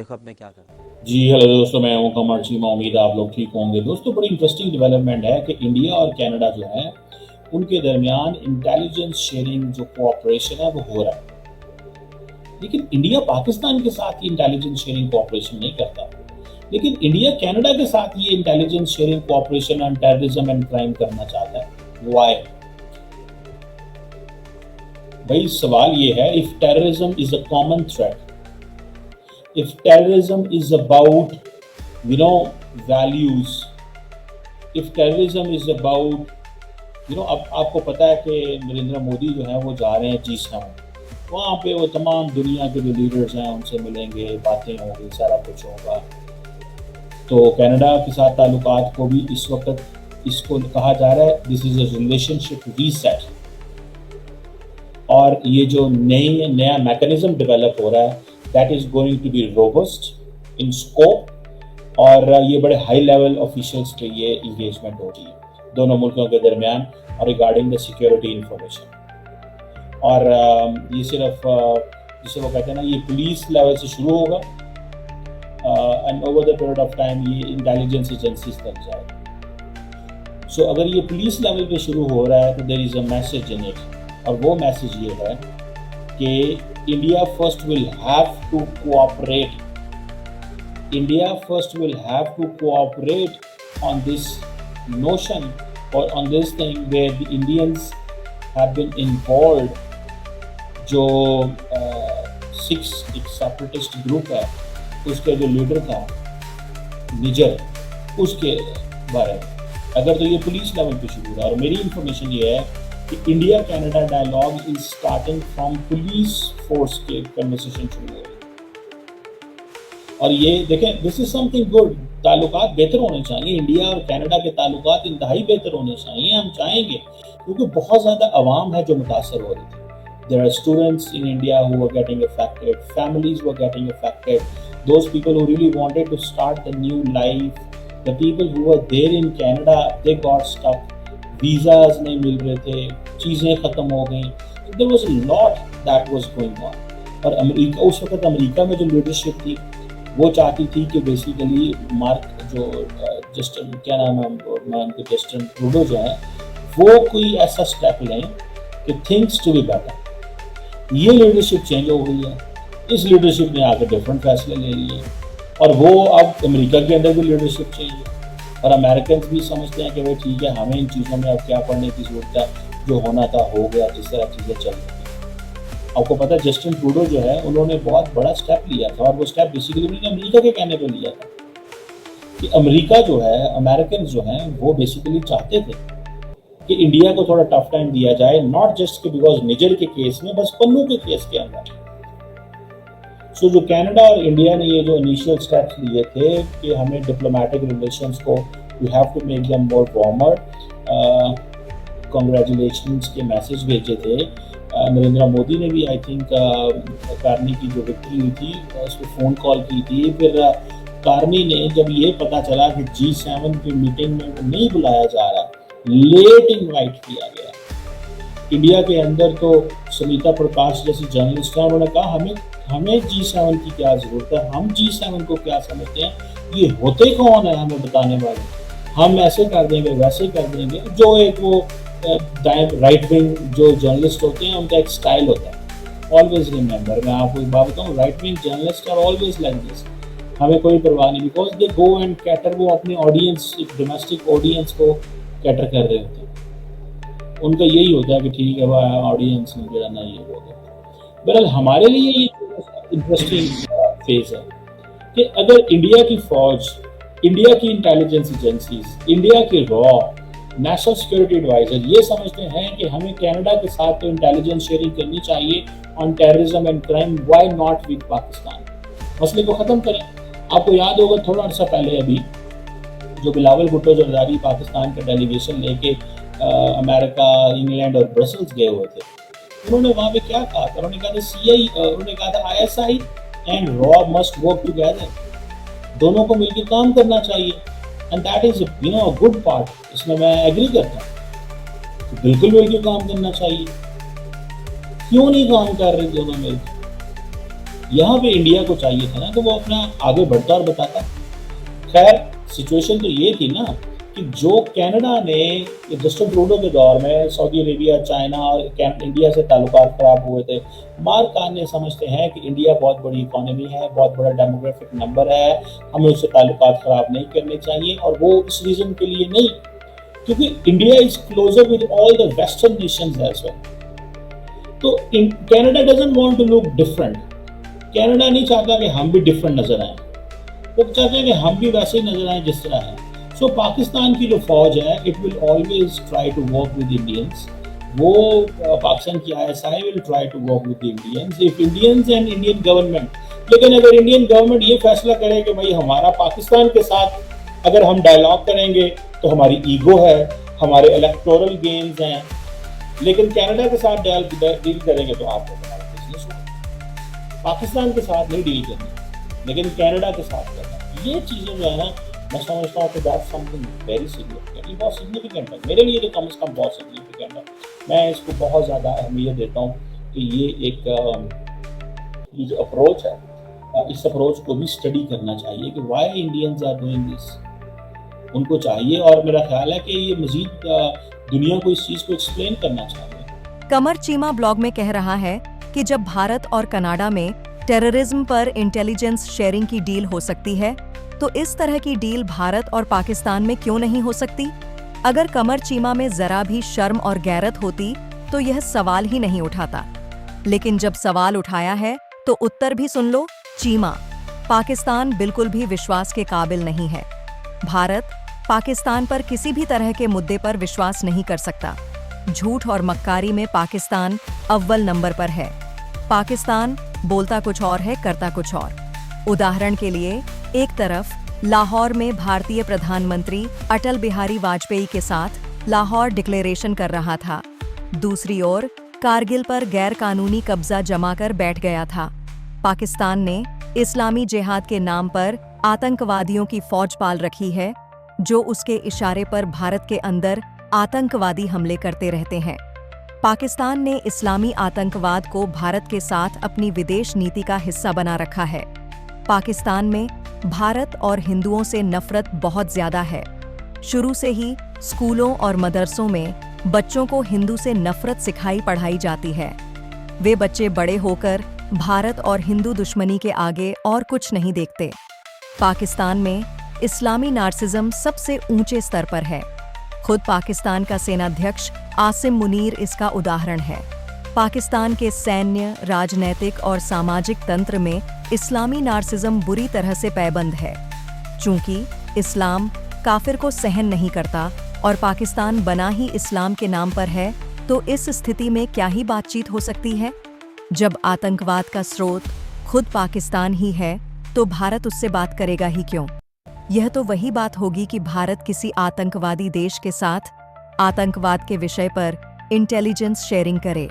देखो अब मैं क्या करता हूँ। जी हेलो दोस्तों, मैं हूं कमर चीमा। उम्मीद है आप लोग ठीक होंगे। दोस्तों, बड़ी इंटरेस्टिंग डेवलपमेंट है कि इंडिया और कनाडा जो है उनके दरमियान इंटेलिजेंस शेयरिंग जो कोऑपरेशन है वो हो रहा है। लेकिन इंडिया पाकिस्तान के साथ ये इंटेलिजेंस शेयरिंग कोऑपरेशन नहीं करता, लेकिन इंडिया कनाडा के साथ ये intelligence sharing cooperation on terrorism and crime करना चाहता है। वाई? भाई सवाल ये है, if terrorism is a common threat, if terrorism is about values, if terrorism is about अब आपको पता है कि नरेंद्र मोदी जो है वो जा रहे हैं G7। वहाँ पे वो तमाम दुनिया के जो लीडर्स हैं उनसे मिलेंगे, बातें होंगी, सारा कुछ होगा। तो कनाडा के साथ ताल्लुकात को भी इस वक्त इसको कहा जा रहा है this is a relationship reset. और ये जो नया मैकेनिज्म डेवलप हो रहा है that is going to be robust in scope, और ये बड़े हाई लेवल ऑफिशियल्स पे ये इंगेजमेंट हो रही है दोनों मुल्कों के दरमियान और रिगार्डिंग द सिक्योरिटी इंफॉर्मेशन। और ये सिर्फ जिसे वो कहते हैं ना, ये पुलिस लेवल से शुरू होगा and over the period of time ये इंटेलिजेंस एजेंसीज तक जाएगा। सो अगर ये पुलिस लेवल पे शुरू हो रहा है तो there is a message in it, और वो मैसेज ये है कि India first will have to cooperate. India first will have to cooperate on this notion or on this thing where the Indians have been involved. जो six एक separatist group है उसके जो लीडर था निजर, उसके बारे में अगर तो ये पुलिस लेवल पे शुरू हुआ। और मेरी इंफॉर्मेशन ये है India Canada dialogue is starting from police force के कन्वर्सेशन शुरू हो रही। और ये देखें, दिस इज समथिंग गुड। ताल्लुकात बेहतर होने चाहिए, इंडिया और कनाडा के ताल्लुकात इंतहाई बेहतर होने चाहिए, हम चाहेंगे, क्योंकि बहुत ज़्यादा अवाम है जो मुतासर हो रही थी। There are students in India who are getting affected, families were getting affected, those people who really wanted to start the new life, the people who were there in Canada they got stuck, visas नहीं मिल रहे थे, चीज़ें ख़त्म हो गई। There was a lot that was going on. और America, उस वक्त अमेरिका में जो लीडरशिप थी वो चाहती थी कि बेसिकली मार्क जो जस्टिन, क्या नाम है उनके, जस्टिन ट्रूडो जो है, वो कोई ऐसा स्टेप लें कि थिंग्स टू बी बेटर। ये लीडरशिप चेंज हो गई है, इस लीडरशिप ने आकर डिफरेंट फैसले ले लिए, और वो अब अमेरिका के अंदर भी लीडरशिप चेंज है। और अमेरिकन भी समझते हैं कि भाई ठीक है, हमें इन चीज़ों में अब क्या पढ़ने की जरूरत है, जो होना था हो गया, जिस तरह चीज़ें चल रही थी। आपको पता है जस्टिन ट्रूडो जो है उन्होंने बहुत बड़ा स्टेप लिया था, और वो स्टेप बेसिकली उन्होंने अमेरिका के कहने पर लिया था कि अमेरिका जो है, अमेरिकन जो हैं वो बेसिकली चाहते थे कि इंडिया को थोड़ा टफ टाइम दिया जाए, नॉट जस्ट कि बिकॉज निजर के केस में, बस पन्नू के केस के अंदर। सो जो कनाडा और इंडिया ने ये जो इनिशियल स्टेप्स लिए थे कि हमें डिप्लोमेटिक रिलेशंस को we have to make them more warmer, congratulations के मैसेज भेजे थे। नरेंद्र मोदी ने भी आई थिंक कार्नी की जो विक्ट्री हुई थी उस पर फ़ोन कॉल की थी। फिर कार्नी ने जब ये पता चला कि G7 की मीटिंग में वो नहीं बुलाया जा रहा, लेट इनवाइट किया गया, इंडिया के अंदर तो समिता प्रकाश जैसी जर्नलिस्ट हैं, उन्होंने कहा हमें G7 की क्या जरूरत है, हम G7 को क्या समझते हैं, ये होते कौन है हमें बताने वाले, हम ऐसे कर देंगे वैसे कर देंगे। जो एक वो राइट विंग जो जर्नलिस्ट होते हैं उनका एक स्टाइल होता है, ऑलवेज रिमेंबर, मैं आपको एक बात बताऊँ, right wing journalist are always like this. हमें कोई परवाह नहीं, because they go and cater, वो अपने ऑडियंस, डोमेस्टिक ऑडियंस को कैटर कर रहे होते हैं। उनका यही होता है कि ठीक है भाई ऑडियंस ने गिराना, ये होगा। बहरहाल हमारे लिए ये इंटरेस्टिंग फेज है कि अगर इंडिया की फौज, इंडिया की इंटेलिजेंस एजेंसीज, इंडिया के रॉ, नेशनल सिक्योरिटी एडवाइजर ये समझते हैं कि हमें कनाडा के साथ तो इंटेलिजेंस शेयरिंग करनी चाहिए on terrorism and crime, why not with Pakistan, मसले को ख़त्म करें। आपको याद होगा थोड़ा अर्सा पहले अभी जो बिलावल भुट्टो जरदारी पाकिस्तान का डेलीगेशन लेके अमेरिका, इंग्लैंड और ब्रसल्स गए हुए थे, उन्होंने वहाँ पे क्या कहा था, उन्होंने कहा था उन्होंने कहा था ISI and raw must work together, दोनों को मिलकर काम करना चाहिए, and that is a good part, इसमें मैं एग्री करता हूँ, तो बिल्कुल मिलकर काम करना चाहिए। क्यों नहीं काम कर रहे दोनों मिलकर? यहाँ पे इंडिया को चाहिए था ना कि वो अपना आगे बढ़ता और बताता। खैर सिचुएशन तो ये थी ना कि जो कनाडा ने जस्टिन ट्रूडो के दौर में सऊदी अरेबिया, चाइना और इंडिया से ताल्लुकात खराब हुए थे। मार्क कार्ने समझते हैं कि इंडिया बहुत बड़ी इकोनॉमी है, बहुत बड़ा डेमोग्राफिक नंबर है, हमें उससे ताल्लुकात खराब नहीं करने चाहिए। और वो इस रीजन के लिए नहीं, क्योंकि India is closer with all the western nations as well. तो Canada doesn't want to look different. Canada नहीं चाहता कि हम भी डिफरेंट नजर आए, वो चाहते हैं कि हम भी वैसे ही नजर आए जिस तरह है। सो पाकिस्तान की जो फौज है, it will always try to work with Indians. वो पाकिस्तान की ISI will try to work with Indians, if Indians and Indian government. लेकिन अगर इंडियन गवर्नमेंट ये फैसला करे कि भाई हमारा पाकिस्तान के साथ अगर हम डायलॉग करेंगे तो हमारी ईगो है, हमारे इलेक्टोरल गेन्स हैं, लेकिन कनाडा के साथ डील करेंगे तो आपको हमारा बिजनेस होगा। पाकिस्तान के साथ नहीं डील करनी, लेकिन कनाडा के साथ करना। ये चीज़ें जो है ना, मैं समझता हूँ कि दैट्स समथिंग वेरी सिग्निफिकेंट। ये बहुत सिग्निफिकेंट है मेरे लिए, तो कम से कम बहुत सिग्निफिकेंट है। मैं इसको बहुत ज़्यादा अहमियत देता हूँ कि ये जो अप्रोच है, इस अप्रोच को भी स्टडी करना चाहिए कि why Indians are doing this. उनको चाहिए, और मेरा ख्याल है कि ये मजीद दुनिया को इस चीज़ को एक्सप्लेन करना चाहिए। कमर चीमा ब्लॉग में कह रहा है कि जब भारत और कनाडा में टेररिज्म पर इंटेलिजेंस शेयरिंग की डील हो सकती है, तो इस तरह की डील भारत और पाकिस्तान में क्यों नहीं हो सकती? अगर कमर चीमा में जरा भी शर्म और गैरत होती तो यह सवाल ही नहीं उठाता। लेकिन जब सवाल उठाया है तो उत्तर भी सुन लो। चीमा, पाकिस्तान बिल्कुल भी विश्वास के काबिल नहीं है। भारत पाकिस्तान पर किसी भी तरह के मुद्दे पर विश्वास नहीं कर सकता। झूठ और मक्कारी में पाकिस्तान अव्वल नंबर पर है। पाकिस्तान बोलता कुछ और है, करता कुछ और। उदाहरण के लिए, एक तरफ लाहौर में भारतीय प्रधानमंत्री अटल बिहारी वाजपेयी के साथ लाहौर डिक्लेरेशन कर रहा था, दूसरी ओर कारगिल पर गैर कानूनी कब्जा जमा कर बैठ गया था। पाकिस्तान ने इस्लामी जिहाद के नाम पर आतंकवादियों की फौज पाल रखी है, जो उसके इशारे पर भारत के अंदर आतंकवादी हमले करते रहते हैं। पाकिस्तान ने इस्लामी आतंकवाद को भारत के साथ अपनी विदेश नीति का हिस्सा बना रखा है। पाकिस्तान में भारत और हिंदुओं से नफरत बहुत ज्यादा है। शुरू से ही स्कूलों और मदरसों में बच्चों को हिंदू से नफरत सिखाई पढ़ाई जाती है। वे बच्चे बड़े होकर भारत और हिंदू दुश्मनी के आगे और कुछ नहीं देखते। पाकिस्तान में इस्लामी नार्सिज्म सबसे ऊंचे स्तर पर है। खुद पाकिस्तान का सेनाध्यक्ष आसिम मुनीर इसका उदाहरण है। पाकिस्तान के सैन्य, राजनैतिक और सामाजिक तंत्र में इस्लामी नार्सिज्म बुरी तरह से पैबंद है। चूंकि इस्लाम काफिर को सहन नहीं करता और पाकिस्तान बना ही इस्लाम के नाम पर है, तो इस स्थिति में क्या ही बातचीत हो सकती है? जब आतंकवाद का स्रोत खुद पाकिस्तान ही है, तो भारत उससे बात करेगा ही क्यों? यह तो वही बात होगी कि भारत किसी आतंकवादी देश के साथ आतंकवाद के विषय पर इंटेलिजेंस शेयरिंग करे।